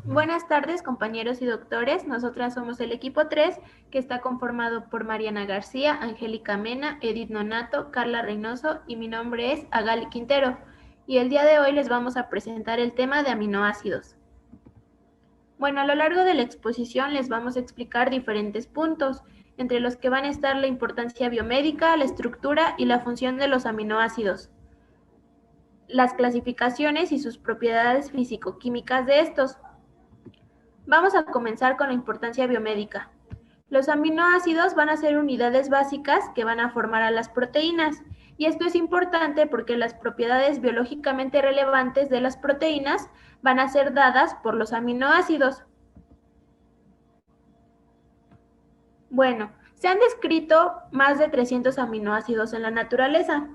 Buenas tardes, compañeros y doctores. Nosotras somos el equipo 3, que está conformado por Mariana García, Angélica Mena, Edith Nonato, Carla Reynoso y mi nombre es Agali Quintero. Y el día de hoy les vamos a presentar el tema de aminoácidos. Bueno, a lo largo de la exposición les vamos a explicar diferentes puntos, entre los que van a estar la importancia biomédica, la estructura y la función de los aminoácidos, las clasificaciones y sus propiedades físico-químicas de estos. Vamos a comenzar con la importancia biomédica. Los aminoácidos van a ser unidades básicas que van a formar a las proteínas, y esto es importante porque las propiedades biológicamente relevantes de las proteínas van a ser dadas por los aminoácidos. Bueno, se han descrito más de 300 aminoácidos en la naturaleza,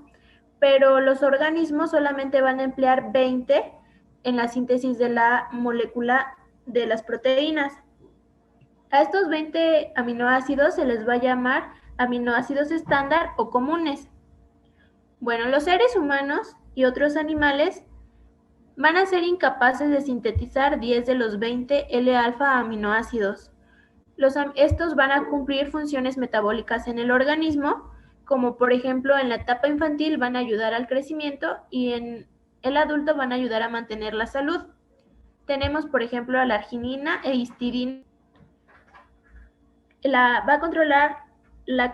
pero los organismos solamente van a emplear 20 en la síntesis de la molécula de las proteínas. A estos 20 aminoácidos se les va a llamar aminoácidos estándar o comunes. Bueno, los seres humanos y otros animales van a ser incapaces de sintetizar 10 de los 20 L-alfa aminoácidos. Estos van a cumplir funciones metabólicas en el organismo, como por ejemplo en la etapa infantil van a ayudar al crecimiento y en el adulto van a ayudar a mantener la salud. Tenemos por ejemplo a la arginina e histidina. Va a controlar la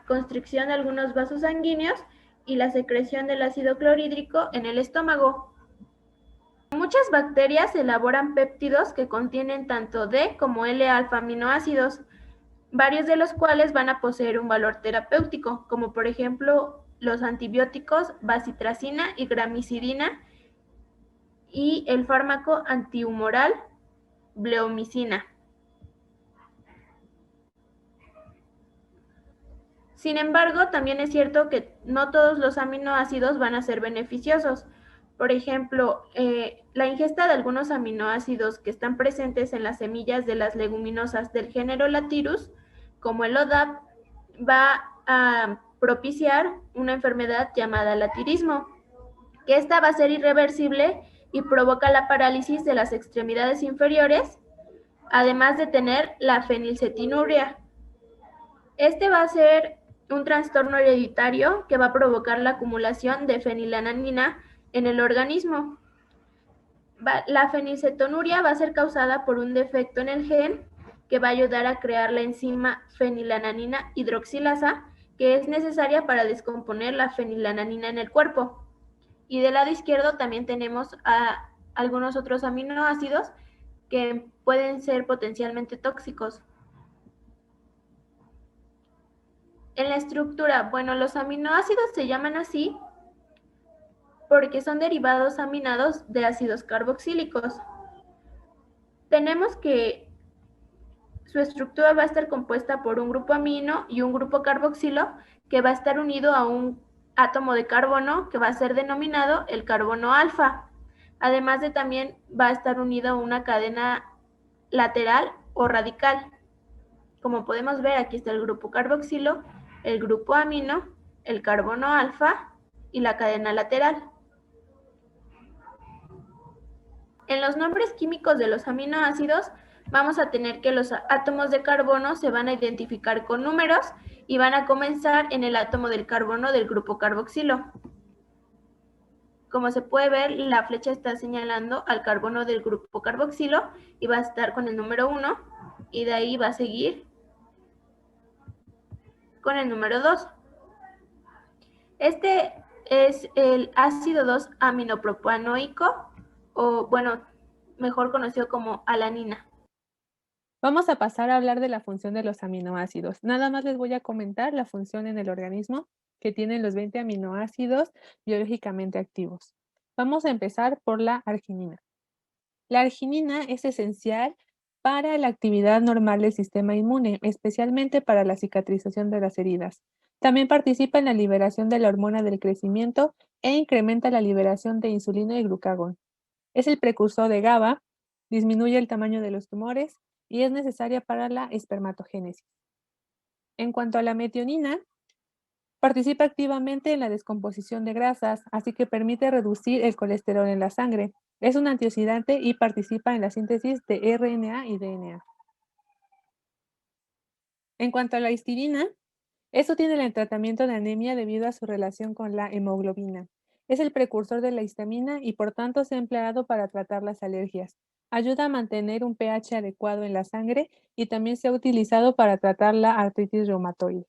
constricción de algunos vasos sanguíneos y la secreción del ácido clorhídrico en el estómago. Muchas bacterias elaboran péptidos que contienen tanto D como L-alfa aminoácidos, varios de los cuales van a poseer un valor terapéutico, como por ejemplo los antibióticos bacitracina y gramicidina y el fármaco antihumoral bleomicina. Sin embargo, también es cierto que no todos los aminoácidos van a ser beneficiosos. Por ejemplo, la ingesta de algunos aminoácidos que están presentes en las semillas de las leguminosas del género Lathyrus, como el ODAP, va a propiciar una enfermedad llamada latirismo, que esta va a ser irreversible y provoca la parálisis de las extremidades inferiores, además de tener la fenilcetinuria. Este va a ser un trastorno hereditario que va a provocar la acumulación de fenilalanina en el organismo. La fenilcetonuria va a ser causada por un defecto en el gen que va a ayudar a crear la enzima fenilalanina hidroxilasa, que es necesaria para descomponer la fenilalanina en el cuerpo. Y del lado izquierdo también tenemos a algunos otros aminoácidos que pueden ser potencialmente tóxicos. En la estructura, bueno, los aminoácidos se llaman así porque son derivados aminados de ácidos carboxílicos. Tenemos que su estructura va a estar compuesta por un grupo amino y un grupo carboxilo que va a estar unido a un átomo de carbono que va a ser denominado el carbono alfa. Además de también va a estar unido a una cadena lateral o radical. Como podemos ver, aquí está el grupo carboxilo, el grupo amino, el carbono alfa y la cadena lateral. En los nombres químicos de los aminoácidos vamos a tener que los átomos de carbono se van a identificar con números y van a comenzar en el átomo del carbono del grupo carboxilo. Como se puede ver, la flecha está señalando al carbono del grupo carboxilo y va a estar con el número 1 y de ahí va a seguir con el número 2. Este es el ácido 2-aminopropanoico, o bueno, mejor conocido como alanina. Vamos a pasar a hablar de la función de los aminoácidos. Nada más les voy a comentar la función en el organismo que tienen los 20 aminoácidos biológicamente activos. Vamos a empezar por la arginina. La arginina es esencial para la actividad normal del sistema inmune, especialmente para la cicatrización de las heridas. También participa en la liberación de la hormona del crecimiento e incrementa la liberación de insulina y glucagón. Es el precursor de GABA, disminuye el tamaño de los tumores y es necesaria para la espermatogénesis. En cuanto a la metionina, participa activamente en la descomposición de grasas, así que permite reducir el colesterol en la sangre. Es un antioxidante y participa en la síntesis de RNA y DNA. En cuanto a la histidina, es útil en el tratamiento de anemia debido a su relación con la hemoglobina. Es el precursor de la histamina y por tanto se ha empleado para tratar las alergias. Ayuda a mantener un pH adecuado en la sangre y también se ha utilizado para tratar la artritis reumatoide.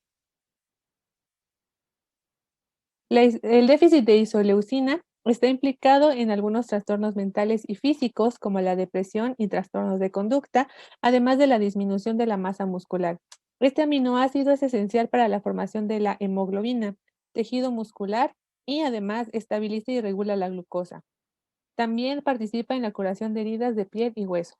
El déficit de isoleucina está implicado en algunos trastornos mentales y físicos como la depresión y trastornos de conducta, además de la disminución de la masa muscular. Este aminoácido es esencial para la formación de la hemoglobina, tejido muscular y además estabiliza y regula la glucosa. También participa en la curación de heridas de piel y hueso.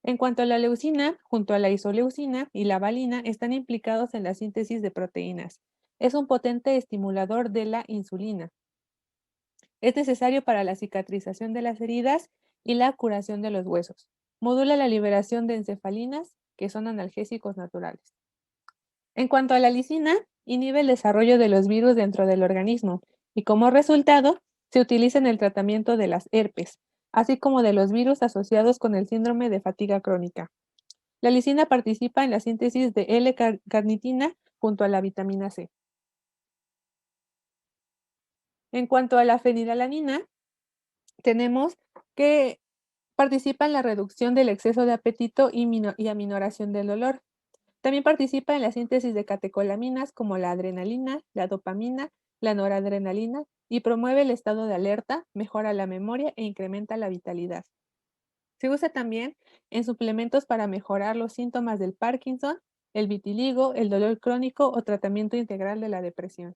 En cuanto a la leucina, junto a la isoleucina y la valina, están implicados en la síntesis de proteínas. Es un potente estimulador de la insulina. Es necesario para la cicatrización de las heridas y la curación de los huesos. Modula la liberación de encefalinas, que son analgésicos naturales. En cuanto a la lisina, inhibe el desarrollo de los virus dentro del organismo y como resultado, se utiliza en el tratamiento de las herpes, así como de los virus asociados con el síndrome de fatiga crónica. La lisina participa en la síntesis de L-carnitina junto a la vitamina C. En cuanto a la fenilalanina, tenemos que participa en la reducción del exceso de apetito y aminoración del dolor. También participa en la síntesis de catecolaminas como la adrenalina, la dopamina, la noradrenalina y promueve el estado de alerta, mejora la memoria e incrementa la vitalidad. Se usa también en suplementos para mejorar los síntomas del Parkinson, el vitiligo, el dolor crónico o tratamiento integral de la depresión.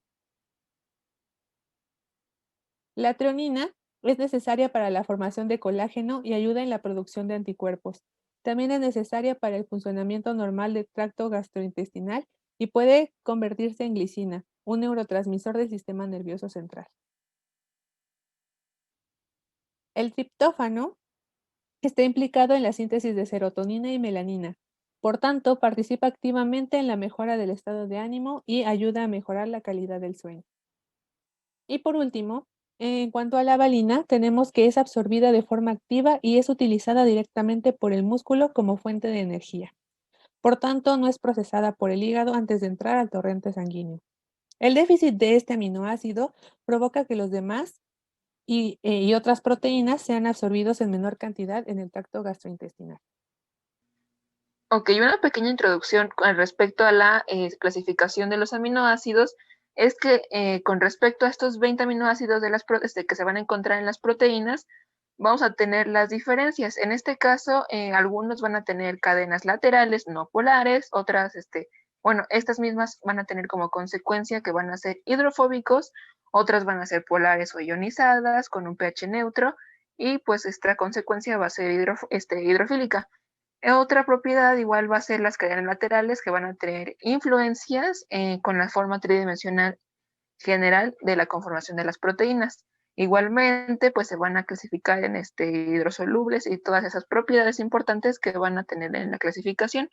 La treonina es necesaria para la formación de colágeno y ayuda en la producción de anticuerpos. También es necesaria para el funcionamiento normal del tracto gastrointestinal y puede convertirse en glicina, un neurotransmisor del sistema nervioso central. El triptófano está implicado en la síntesis de serotonina y melanina. Por tanto, participa activamente en la mejora del estado de ánimo y ayuda a mejorar la calidad del sueño. Y por último, en cuanto a la valina, tenemos que es absorbida de forma activa y es utilizada directamente por el músculo como fuente de energía. Por tanto, no es procesada por el hígado antes de entrar al torrente sanguíneo. El déficit de este aminoácido provoca que los demás y otras proteínas sean absorbidos en menor cantidad en el tracto gastrointestinal. Ok, una pequeña introducción con respecto a la clasificación de los aminoácidos es que con respecto a estos 20 aminoácidos que se van a encontrar en las proteínas, vamos a tener las diferencias. En este caso, algunos van a tener cadenas laterales no polares, otras, estas mismas van a tener como consecuencia que van a ser hidrofóbicos, otras van a ser polares o ionizadas con un pH neutro y pues esta consecuencia va a ser hidrofílica. Otra propiedad igual va a ser las cadenas laterales que van a tener influencias con la forma tridimensional general de la conformación de las proteínas. Igualmente, pues se van a clasificar en hidrosolubles y todas esas propiedades importantes que van a tener en la clasificación.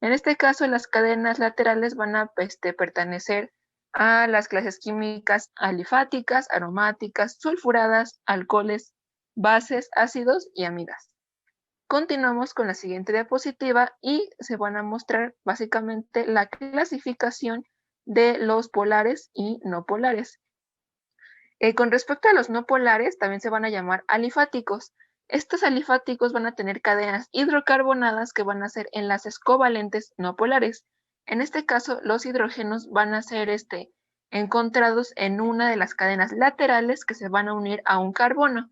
En este caso, las cadenas laterales van a pertenecer a las clases químicas alifáticas, aromáticas, sulfuradas, alcoholes, bases, ácidos y amidas. Continuamos con la siguiente diapositiva y se van a mostrar básicamente la clasificación de los polares y no polares. Con respecto a los no polares, también se van a llamar alifáticos. Estos alifáticos van a tener cadenas hidrocarbonadas que van a ser enlaces covalentes no polares. En este caso, los hidrógenos van a ser encontrados en una de las cadenas laterales que se van a unir a un carbono.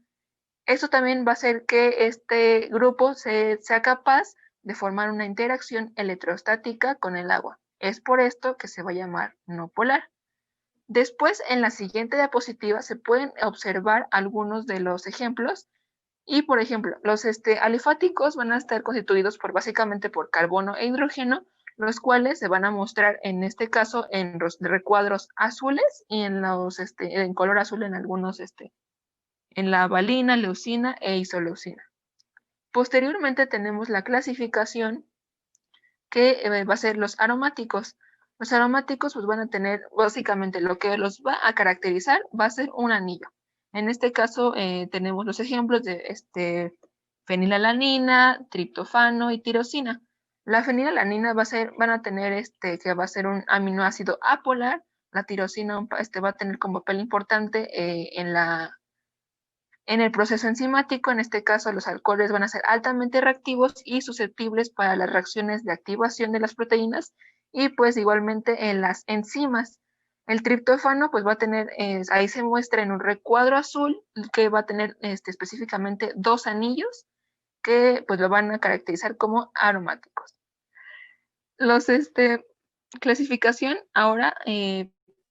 Eso también va a hacer que este grupo sea capaz de formar una interacción electrostática con el agua. Es por esto que se va a llamar no polar. Después, en la siguiente diapositiva, se pueden observar algunos de los ejemplos. Y, por ejemplo, los alifáticos van a estar constituidos básicamente por carbono e hidrógeno, los cuales se van a mostrar en este caso en los recuadros azules y en color azul en algunos en la valina, leucina e isoleucina. Posteriormente tenemos la clasificación que va a ser los aromáticos. Los aromáticos pues van a tener básicamente lo que los va a caracterizar va a ser un anillo. En este caso tenemos los ejemplos de fenilalanina, triptofano y tirosina. La fenilalanina van a tener que va a ser un aminoácido apolar. La tirosina va a tener como papel importante en el proceso enzimático. En este caso, los alcoholes van a ser altamente reactivos y susceptibles para las reacciones de activación de las proteínas y pues igualmente en las enzimas. El triptófano pues va a tener, ahí se muestra en un recuadro azul que va a tener específicamente 2 anillos que pues lo van a caracterizar como aromáticos. Los clasificación ahora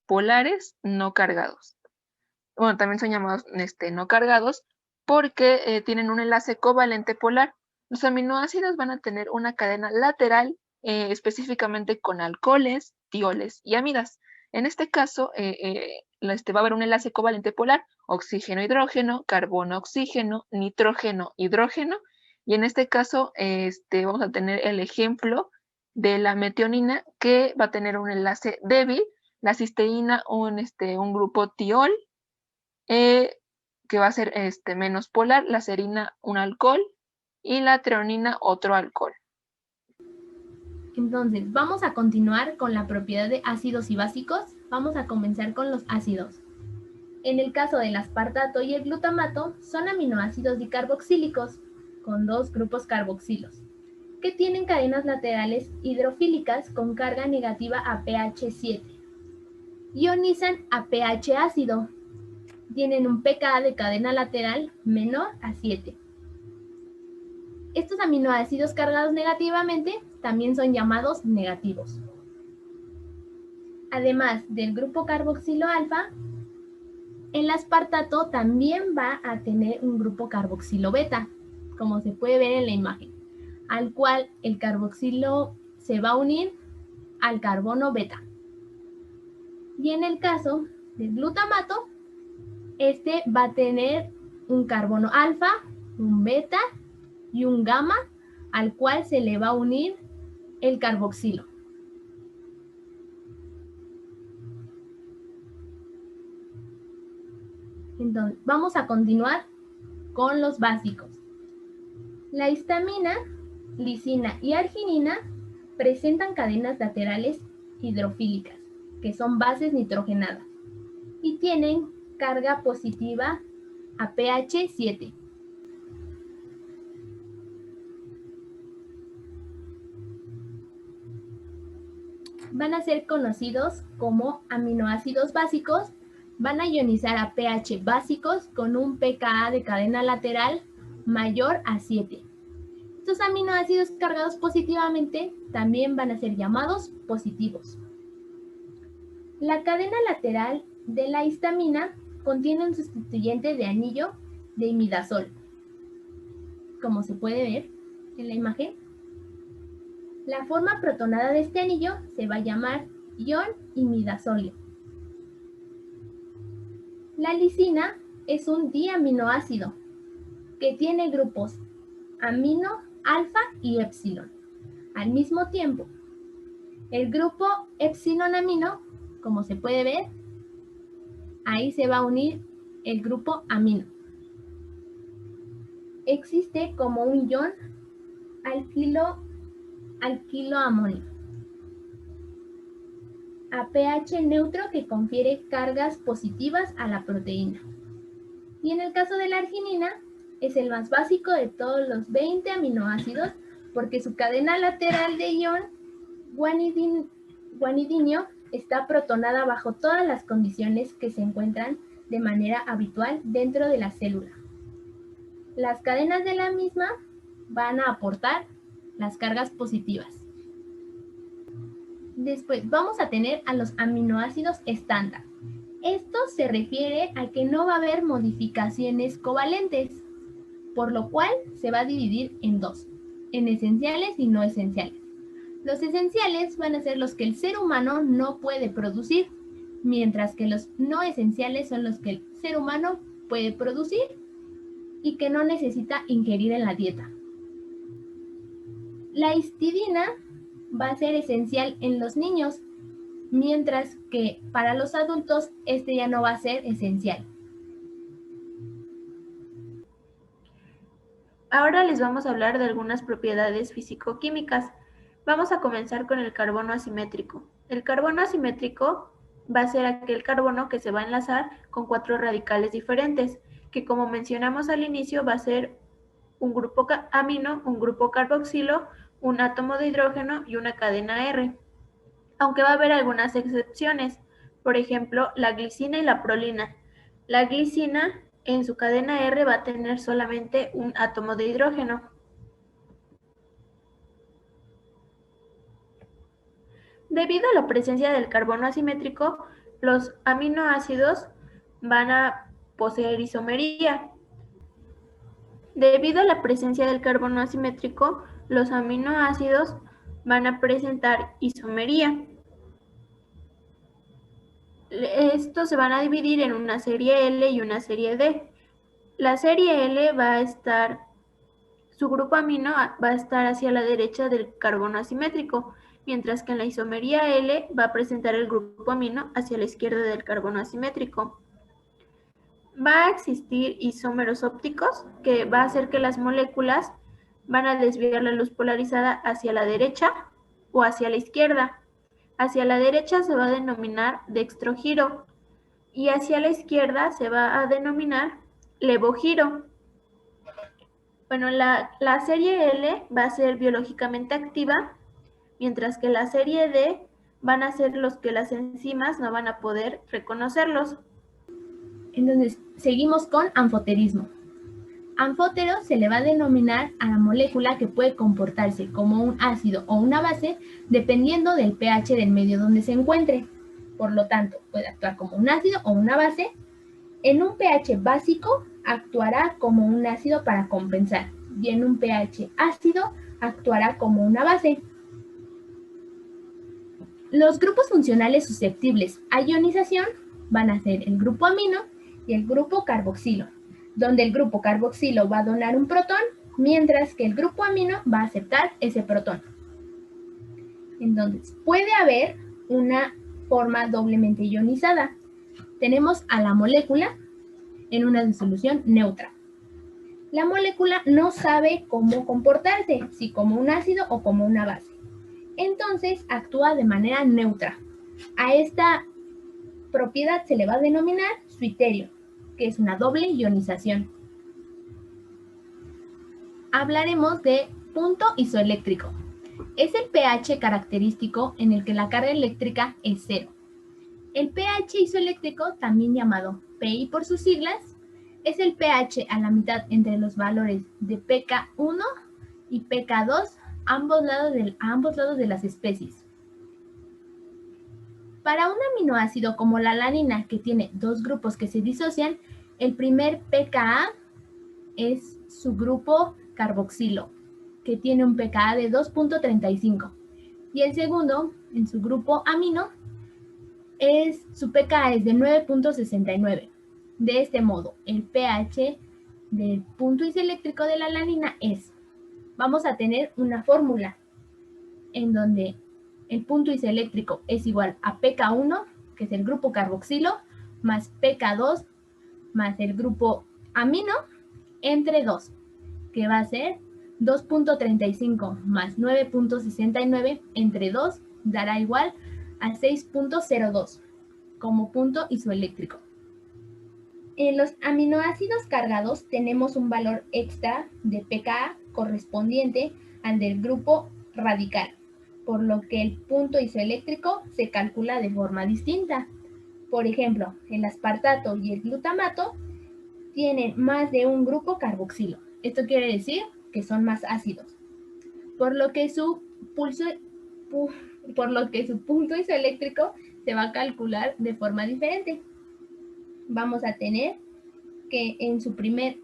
polares no cargados. Bueno, también son llamados no cargados porque tienen un enlace covalente polar. Los aminoácidos van a tener una cadena lateral específicamente con alcoholes, tioles y amidas. En este caso va a haber un enlace covalente polar, oxígeno-hidrógeno, carbono-oxígeno, nitrógeno-hidrógeno, y en este caso vamos a tener el ejemplo de la metionina, que va a tener un enlace débil, la cisteína un grupo tiol, que va a ser menos polar, la serina un alcohol y la treonina otro alcohol. Entonces, vamos a continuar con la propiedad de ácidos y básicos. Vamos a comenzar con los ácidos. En el caso del aspartato y el glutamato, son aminoácidos dicarboxílicos con 2 grupos carboxilos, que tienen cadenas laterales hidrofílicas con carga negativa a pH 7. Ionizan a pH ácido. Tienen un pKa de cadena lateral menor a 7. Estos aminoácidos cargados negativamente también son llamados negativos. Además del grupo carboxilo alfa, el aspartato también va a tener un grupo carboxilo beta, como se puede ver en la imagen, al cual el carboxilo se va a unir al carbono beta. Y en el caso del glutamato, este va a tener un carbono alfa, un beta y un gamma, al cual se le va a unir el carboxilo. Entonces, vamos a continuar con los básicos. La histamina, lisina y arginina presentan cadenas laterales hidrofílicas, que son bases nitrogenadas, y tienen carga positiva a pH 7. Van a ser conocidos como aminoácidos básicos. Van a ionizar a pH básicos con un pKa de cadena lateral mayor a 7. Estos aminoácidos cargados positivamente también van a ser llamados positivos. La cadena lateral de la histamina contiene un sustituyente de anillo de imidazol, como se puede ver en la imagen. La forma protonada de este anillo se va a llamar ion imidazolio. La lisina es un diaminoácido que tiene grupos amino, alfa y epsilon al mismo tiempo. El grupo epsilon amino, como se puede ver, ahí se va a unir el grupo amino. Existe como un ion alquiloamonio a pH neutro que confiere cargas positivas a la proteína. Y en el caso de la arginina, es el más básico de todos los 20 aminoácidos porque su cadena lateral de ion guanidinio está protonada bajo todas las condiciones que se encuentran de manera habitual dentro de la célula. Las cadenas de la misma van a aportar las cargas positivas. Después vamos a tener a los aminoácidos estándar. Esto se refiere a que no va a haber modificaciones covalentes, por lo cual se va a dividir en 2, en esenciales y no esenciales. Los esenciales van a ser los que el ser humano no puede producir, mientras que los no esenciales son los que el ser humano puede producir y que no necesita ingerir en la dieta. La histidina va a ser esencial en los niños, mientras que para los adultos este ya no va a ser esencial. Ahora les vamos a hablar de algunas propiedades físico-químicas. Vamos a comenzar con el carbono asimétrico. El carbono asimétrico va a ser aquel carbono que se va a enlazar con 4 radicales diferentes, que como mencionamos al inicio va a ser un grupo amino, un grupo carboxilo, un átomo de hidrógeno y una cadena R. Aunque va a haber algunas excepciones, por ejemplo, la glicina y la prolina. La glicina en su cadena R va a tener solamente un átomo de hidrógeno. Debido a la presencia del carbono asimétrico, los aminoácidos van a poseer isomería. Debido a la presencia del carbono asimétrico, los aminoácidos van a presentar isomería. Estos se van a dividir en una serie L y una serie D. La serie L va a estar, su grupo amino va a estar hacia la derecha del carbono asimétrico, mientras que en la isomería L va a presentar el grupo amino hacia la izquierda del carbono asimétrico. Va a existir isómeros ópticos, que va a hacer que las moléculas van a desviar la luz polarizada hacia la derecha o hacia la izquierda. Hacia la derecha se va a denominar dextrogiro y hacia la izquierda se va a denominar levogiro. Bueno, la serie L va a ser biológicamente activa, mientras que la serie D van a ser los que las enzimas no van a poder reconocerlos. Entonces, seguimos con anfoterismo. Anfótero se le va a denominar a la molécula que puede comportarse como un ácido o una base dependiendo del pH del medio donde se encuentre. Por lo tanto, puede actuar como un ácido o una base. En un pH básico actuará como un ácido para compensar y en un pH ácido actuará como una base. Los grupos funcionales susceptibles a ionización van a ser el grupo amino y el grupo carboxilo, donde el grupo carboxilo va a donar un protón, mientras que el grupo amino va a aceptar ese protón. Entonces, puede haber una forma doblemente ionizada. Tenemos a la molécula en una disolución neutra. La molécula no sabe cómo comportarse, si como un ácido o como una base. Entonces, actúa de manera neutra. A esta propiedad se le va a denominar suiterio, que es una doble ionización. Hablaremos de punto isoeléctrico. Es el pH característico en el que la carga eléctrica es cero. El pH isoeléctrico, también llamado PI por sus siglas, es el pH a la mitad entre los valores de pK1 y pK2 a ambos lados de las especies. Para un aminoácido como la alanina, que tiene dos grupos que se disocian, el primer pKa es su grupo carboxilo, que tiene un pKa de 2.35. Y el segundo, en su grupo amino, su pKa es de 9.69. De este modo, el pH del punto isoeléctrico de la alanina vamos a tener una fórmula en donde el punto isoeléctrico es igual a pK1, que es el grupo carboxilo, más pK2, más el grupo amino, entre 2, que va a ser 2.35 más 9.69 entre 2 dará igual a 6.02 como punto isoeléctrico. En los aminoácidos cargados tenemos un valor extra de pKa correspondiente al del grupo radical, por lo que el punto isoeléctrico se calcula de forma distinta. Por ejemplo, el aspartato y el glutamato tienen más de un grupo carboxilo. Esto quiere decir que son más ácidos, por lo que su punto isoeléctrico se va a calcular de forma diferente. Vamos a tener que en su primer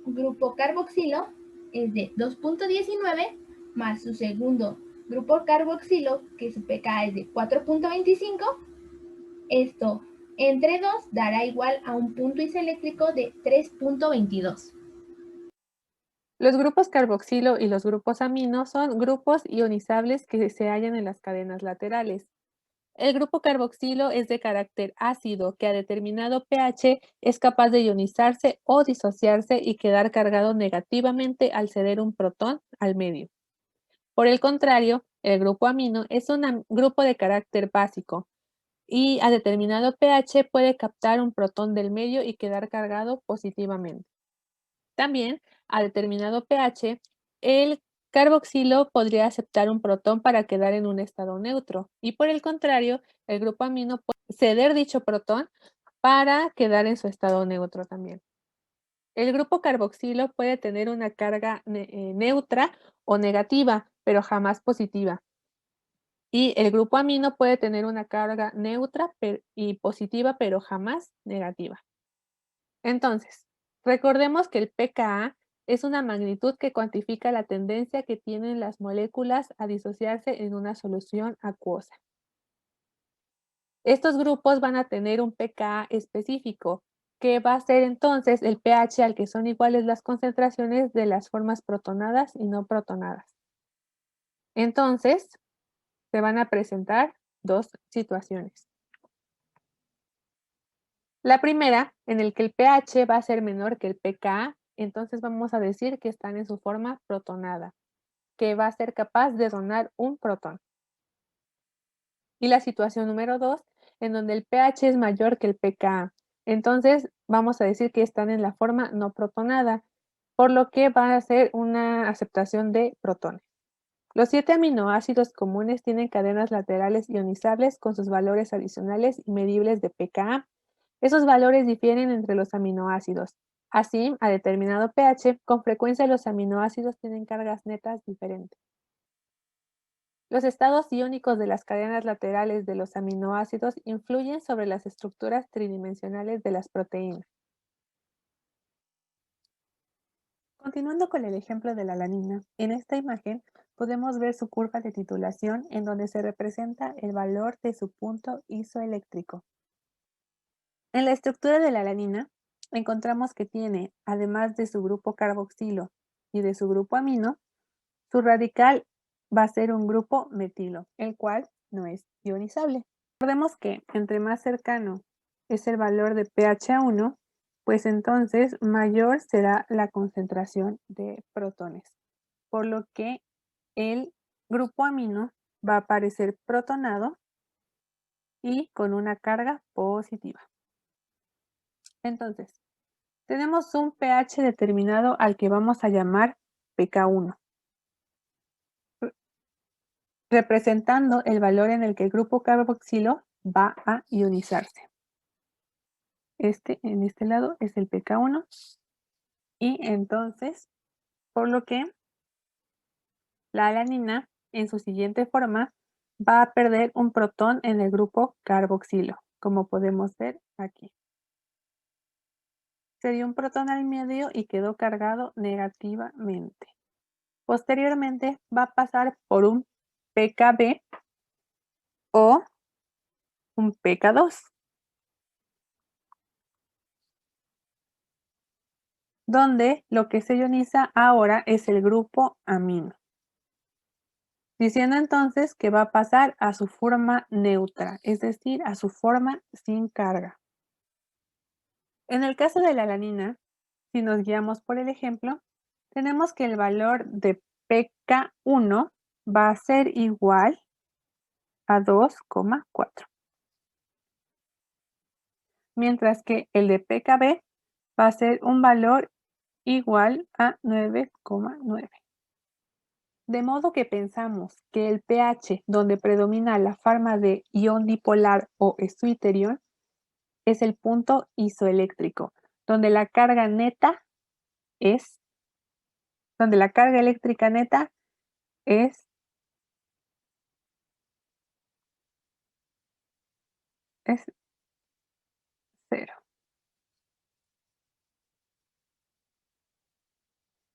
grupo carboxilo es de 2.19 más su segundo grupo carboxilo, que su pKa es de 4.25. Esto entre 2 dará igual a un punto isoeléctrico de 3.22. Los grupos carboxilo y los grupos amino son grupos ionizables que se hallan en las cadenas laterales. El grupo carboxilo es de carácter ácido que a determinado pH es capaz de ionizarse o disociarse y quedar cargado negativamente al ceder un protón al medio. Por el contrario, el grupo amino es un grupo de carácter básico y a determinado pH puede captar un protón del medio y quedar cargado positivamente. También, a determinado pH, el carboxilo podría aceptar un protón para quedar en un estado neutro y por el contrario, el grupo amino puede ceder dicho protón para quedar en su estado neutro también. El grupo carboxilo puede tener una carga neutra o negativa, pero jamás positiva. Y el grupo amino puede tener una carga neutra y positiva, pero jamás negativa. Entonces, recordemos que el pKa es una magnitud que cuantifica la tendencia que tienen las moléculas a disociarse en una solución acuosa. Estos grupos van a tener un pKa específico, que va a ser entonces el pH al que son iguales las concentraciones de las formas protonadas y no protonadas. Entonces, se van a presentar dos situaciones. La primera, en el que el pH va a ser menor que el pKa, entonces vamos a decir que están en su forma protonada, que va a ser capaz de donar un protón. Y la situación número 2, en donde el pH es mayor que el pKa, entonces vamos a decir que están en la forma no protonada, por lo que va a ser una aceptación de protones. Los 7 aminoácidos comunes tienen cadenas laterales ionizables con sus valores adicionales y medibles de pKa. Esos valores difieren entre los aminoácidos. Así, a determinado pH, con frecuencia los aminoácidos tienen cargas netas diferentes. Los estados iónicos de las cadenas laterales de los aminoácidos influyen sobre las estructuras tridimensionales de las proteínas. Continuando con el ejemplo de la alanina, en esta imagen podemos ver su curva de titulación en donde se representa el valor de su punto isoeléctrico. En la estructura de la alanina encontramos que tiene, además de su grupo carboxilo y de su grupo amino, su radical va a ser un grupo metilo, el cual no es ionizable. Recordemos que entre más cercano es el valor de pH a 1, pues entonces mayor será la concentración de protones, por lo que el grupo amino va a aparecer protonado y con una carga positiva. Entonces, tenemos un pH determinado al que vamos a llamar pK1, representando el valor en el que el grupo carboxilo va a ionizarse. En este lado es el pK1 y entonces, por lo que la alanina en su siguiente forma va a perder un protón en el grupo carboxilo, como podemos ver aquí. Se dio un protón al medio y quedó cargado negativamente. Posteriormente va a pasar por un pKb o un pK2, donde lo que se ioniza ahora es el grupo amino, diciendo entonces que va a pasar a su forma neutra, es decir, a su forma sin carga. En el caso de la alanina, si nos guiamos por el ejemplo, tenemos que el valor de pK1 va a ser igual a 2,4. Mientras que el de pKb va a ser un valor igual a 9,9. De modo que pensamos que el pH donde predomina la forma de ion dipolar o esteroiterión es el punto isoeléctrico, donde la carga eléctrica neta es 0.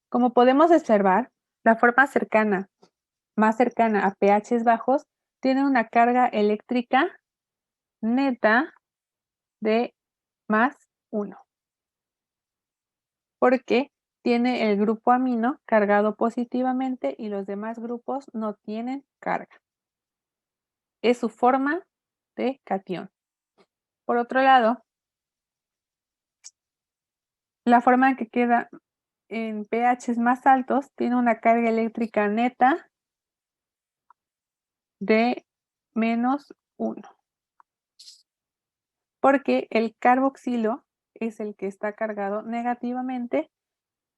Como podemos observar, la forma más cercana a pHs bajos tiene una carga eléctrica neta de más 1, porque tiene el grupo amino cargado positivamente y los demás grupos no tienen carga. Es su forma de catión. Por otro lado, la forma en que queda en pHs más altos tiene una carga eléctrica neta de -1, porque el carboxilo es el que está cargado negativamente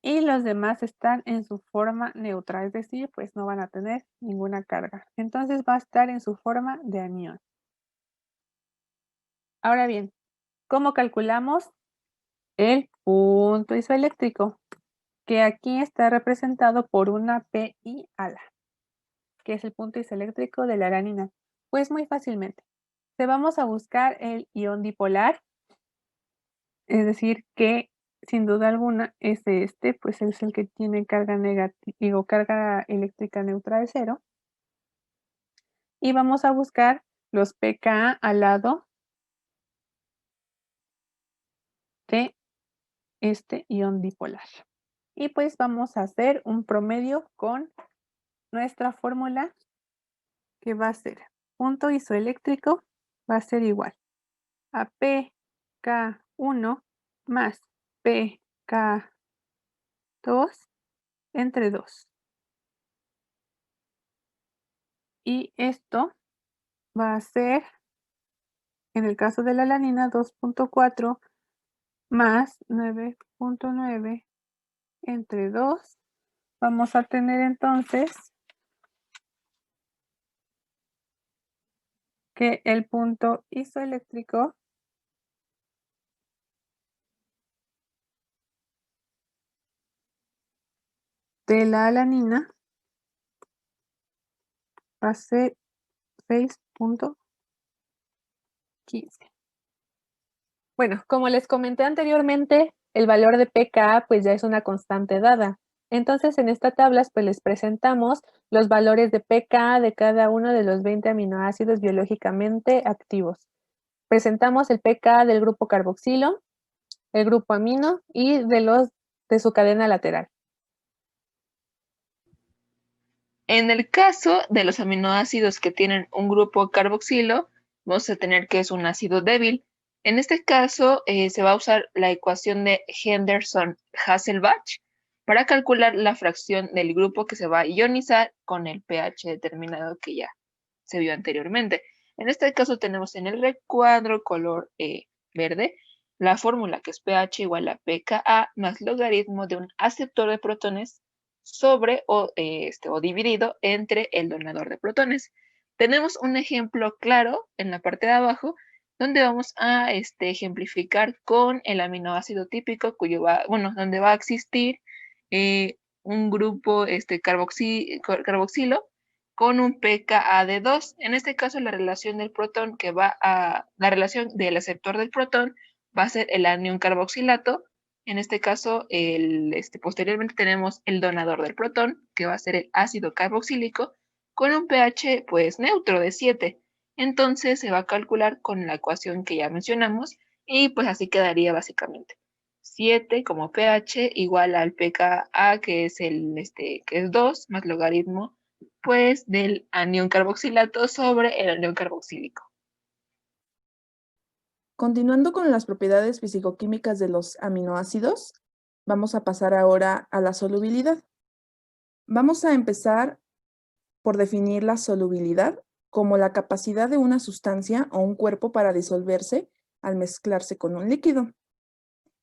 y los demás están en su forma neutra, es decir, pues no van a tener ninguna carga. Entonces va a estar en su forma de anión. Ahora bien, ¿cómo calculamos el punto isoeléctrico? Que aquí está representado por una Pi ala, que es el punto isoeléctrico de la alanina. Pues muy fácilmente. Se vamos a buscar el ion dipolar, es decir, que sin duda alguna es pues es el que tiene carga negativa, carga eléctrica neutra de 0. Y vamos a buscar los pKa al lado de este ion dipolar. Y pues vamos a hacer un promedio con nuestra fórmula, que va a ser punto isoeléctrico, va a ser igual a pK1 más pK2 entre 2. Y esto va a ser, en el caso de la alanina, 2.4 más 9.9 entre 2. Vamos a tener entonces que el punto isoeléctrico de la alanina va a ser 6.15. Bueno, como les comenté anteriormente, el valor de pKa pues ya es una constante dada. Entonces en esta tabla pues les presentamos los valores de pKa de cada uno de los 20 aminoácidos biológicamente activos. Presentamos el pKa del grupo carboxilo, el grupo amino y de su cadena lateral. En el caso de los aminoácidos que tienen un grupo carboxilo, vamos a tener que es un ácido débil. En este caso, se va a usar la ecuación de Henderson-Hasselbalch para calcular la fracción del grupo que se va a ionizar con el pH determinado que ya se vio anteriormente. En este caso tenemos en el recuadro color verde la fórmula que es pH igual a pKa más logaritmo de un aceptor de protones sobre o dividido entre el donador de protones. Tenemos un ejemplo claro en la parte de abajo donde vamos a ejemplificar con el aminoácido típico donde va a existir un grupo carboxilo con un pKa de 2. En este caso la relación del protón la relación del aceptor del protón va a ser el anión carboxilato. En este caso, posteriormente tenemos el donador del protón, que va a ser el ácido carboxílico, con un pH pues neutro de 7. Entonces se va a calcular con la ecuación que ya mencionamos y pues así quedaría básicamente. 7 como pH igual al pKa, que es que es 2 más logaritmo pues del anión carboxilato sobre el anión carboxílico. Continuando con las propiedades fisicoquímicas de los aminoácidos, vamos a pasar ahora a la solubilidad. Vamos a empezar por definir la solubilidad como la capacidad de una sustancia o un cuerpo para disolverse al mezclarse con un líquido.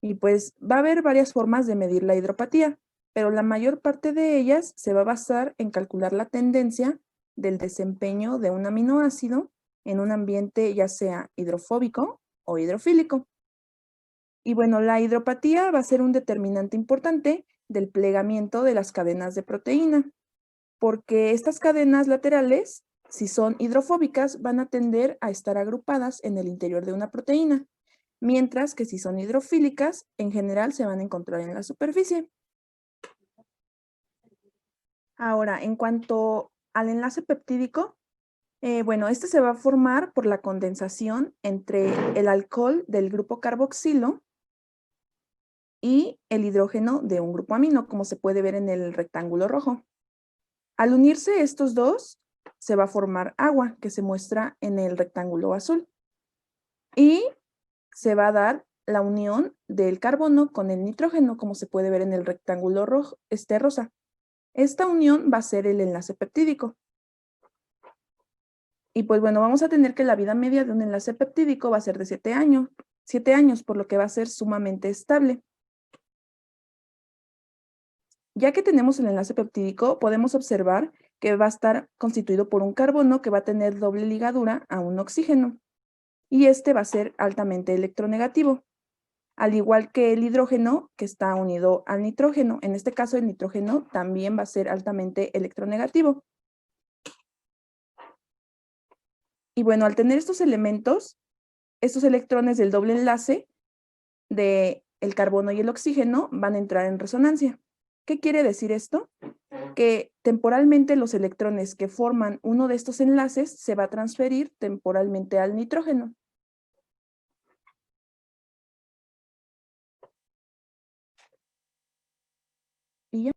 Y pues va a haber varias formas de medir la hidropatía, pero la mayor parte de ellas se va a basar en calcular la tendencia del desempeño de un aminoácido en un ambiente ya sea hidrofóbico o hidrofílico. Y bueno, la hidropatía va a ser un determinante importante del plegamiento de las cadenas de proteína, porque estas cadenas laterales, si son hidrofóbicas, van a tender a estar agrupadas en el interior de una proteína, mientras que si son hidrofílicas, en general se van a encontrar en la superficie. Ahora, en cuanto al enlace peptídico, bueno, este se va a formar por la condensación entre el alcohol del grupo carboxilo y el hidrógeno de un grupo amino, como se puede ver en el rectángulo rojo. Al unirse estos dos, se va a formar agua, que se muestra en el rectángulo azul. Y se va a dar la unión del carbono con el nitrógeno, como se puede ver en el rectángulo rosa. Esta unión va a ser el enlace peptídico. Y pues bueno, vamos a tener que la vida media de un enlace peptídico va a ser de 7 años. 7 años, por lo que va a ser sumamente estable. Ya que tenemos el enlace peptídico, podemos observar que va a estar constituido por un carbono que va a tener doble ligadura a un oxígeno. Y este va a ser altamente electronegativo, al igual que el hidrógeno que está unido al nitrógeno. En este caso, el nitrógeno también va a ser altamente electronegativo. Y bueno, al tener estos elementos, estos electrones del doble enlace del carbono y el oxígeno van a entrar en resonancia. ¿Qué quiere decir esto? Que temporalmente los electrones que forman uno de estos enlaces se va a transferir temporalmente al nitrógeno.